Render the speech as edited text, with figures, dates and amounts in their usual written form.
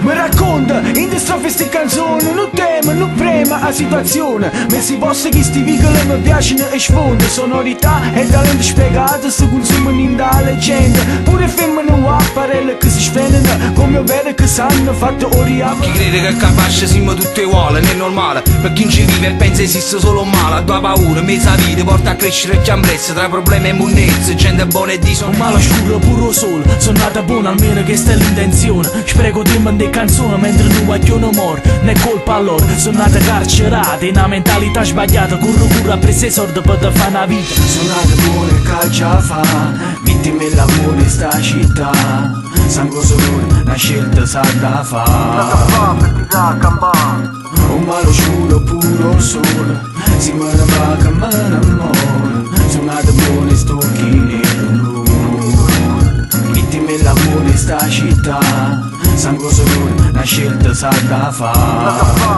Mi racconta in de strofe sti canzoni, non tema, non prema a situazione. Ma si possa che sti vicoli mi piacciono e sfondo. Sonorità e talento spiegato si consumano in da leggenda. Pure femmine o apparelle che si sfrenano, come vede che sanno fatto oriamo. Chi crede che capace siamo tutti uguali, non è normale. Per chi non ci vive e pensa esiste solo male. A tua paura, mezza vita porta a crescere e chiambrezza. Tra problemi e monnezze, gente buona e disonesta. Un male scuro puro sole, sono nata buona almeno che sta l'intenzione. Spreco di me de canzone mentre non guagliano mor. Ne colpa a loro, sono nata carcerata. In una mentalità sbagliata, curro a prese sordi per te fare una vita. Sono nata buona e calcia fa, vittime l'amore in sta città. Sangue solo, una scelta sa da fa. Un malo scuro puro sole, si me ne va che me ne amore. Sono nata buona e sto chi nero. Vittime l'amore in sta città. Sangue solo, una scelta sa da fa.